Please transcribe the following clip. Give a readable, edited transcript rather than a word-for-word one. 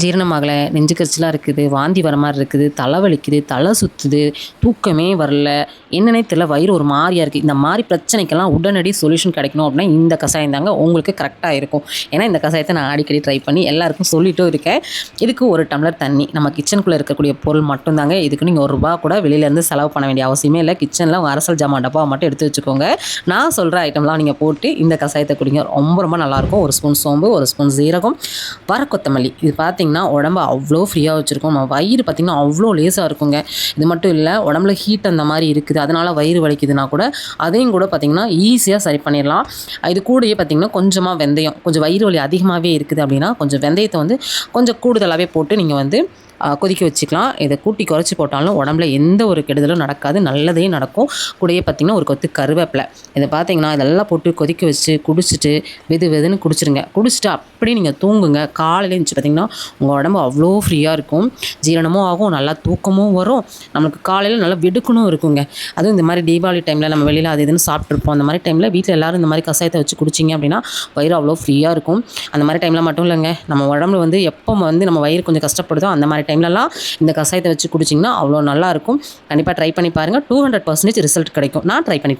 ஜீரணமாகலை, நெஞ்சு கரிச்சலாக இருக்குது, வாந்தி வர மாதிரி இருக்குது, தலை வலிக்குது, தலை சுற்றுது, தூக்கமே வரல, என்னன்னே தெரியல, வயிறு ஒரு மாதிரியாக இருக்குது. இந்த மாதிரி பிரச்சனைக்கெல்லாம் உடனடி சொல்யூஷன் கிடைக்கணும் அப்படின்னா இந்த கஷாயம் தாங்க உங்களுக்கு கரெக்டாக இருக்கும். ஏன்னா இந்த கஷாயத்தை நான் அடிக்கடி ட்ரை பண்ணி எல்லாருக்கும் சொல்லிட்டும் இருக்கேன். இதுக்கு ஒரு டம்ளர் தண்ணி, நம்ம கிச்சனுக்குள்ளே இருக்கக்கூடிய பொருள் மட்டும்தாங்க. இதுக்கு நீங்கள் ₹1 கூட வெளியிலேருந்து செலவு பண்ண வேண்டிய அவசியமே இல்லை. கிச்சனில் உங்கள் அரசல் ஜாமான் டப்பாவை மட்டும் எடுத்து வச்சுக்கோங்க. நான் சொல்கிற ஐட்டம்லாம் நீங்கள் போட்டு இந்த கஷாயத்தை குடிங்க. ரொம்ப ரொம்ப நல்லாயிருக்கும். 1 ஸ்பூன் சோம்பு, 1 ஸ்பூன் சீரகம், வர கொத்தமல்லி. இது பார்த்திங்கன்னா உடம்பு அவ்வளோ ஃப்ரீயாக வச்சுருக்கோம். நம்ம வயிறு பார்த்திங்கன்னா அவ்வளோ லேசாக இருக்குங்க. இது மட்டும் இல்லை, உடம்புல ஹீட் அந்த மாதிரி இருக்குது, அதனால் வயிறு வலிக்குதுன்னா கூட அதையும் கூட பார்த்திங்கன்னா ஈஸியாக சரி பண்ணிடலாம். இது கூடயே பார்த்திங்கன்னா கொஞ்சமாக வெந்தயம், கொஞ்சம் வயிறு வலி அதிகமாகவே இருக்குது அப்படின்னா கொஞ்சம் வெந்தயத்தை வந்து கொஞ்சம் கூடுதலாகவே போட்டு நீங்கள் வந்து கொதிக்க வச்சுக்கலாம். இதை கூட்டி குறைச்சி போட்டாலும் உடம்புல எந்த ஒரு கெடுதலும் நடக்காது, நல்லதே நடக்கும். கூடயே பார்த்திங்கன்னா ஒரு கொத்து கருவேப்பிலை. இதை பார்த்திங்கன்னா இதெல்லாம் போட்டு கொதிக்க வச்சு குடிச்சிட்டு வெதுன்னு குடிச்சிருங்க. குடிச்சிட்டு அப்படியே நீங்கள் தூங்குங்க. காலையில் எழுந்துச்சி பார்த்திங்கன்னா உங்கள் உடம்பு அவ்வளோ ஃப்ரீயாக இருக்கும். ஜீரணமும் ஆகும், நல்லா தூக்கமும் வரும், நம்மளுக்கு காலையில் நல்லா வெடுக்கணும் இருக்குங்க. அதுவும் இந்த மாதிரி தீபாவளி டைமில் நம்ம வெளியில் அது இதுன்னு சாப்பிட்ருப்போம். அந்த மாதிரி டைமில் வீட்டில் எல்லோரும் இந்த மாதிரி கஷாயத்தை வச்சு குடிச்சிங்க அப்படின்னா வயிறு அவ்வளோ ஃப்ரீயாக இருக்கும். அந்த மாதிரி டைமில் மட்டும் இல்லைங்க, நம்ம உடம்புல வந்து எப்போ வந்து நம்ம வயிறு கொஞ்சம் கஷ்டப்படுதோ அந்த மாதிரி டைம்லலாம் இந்த கஷாயத்தை வச்சு குடிச்சிங்கன்னா அவ்வளோ நல்லாயிருக்கும். கண்டிப்பாக ட்ரை பண்ணி பாருங்கள். 200% ரிசல்ட் கிடைக்கும். நான் ட்ரை பண்ணி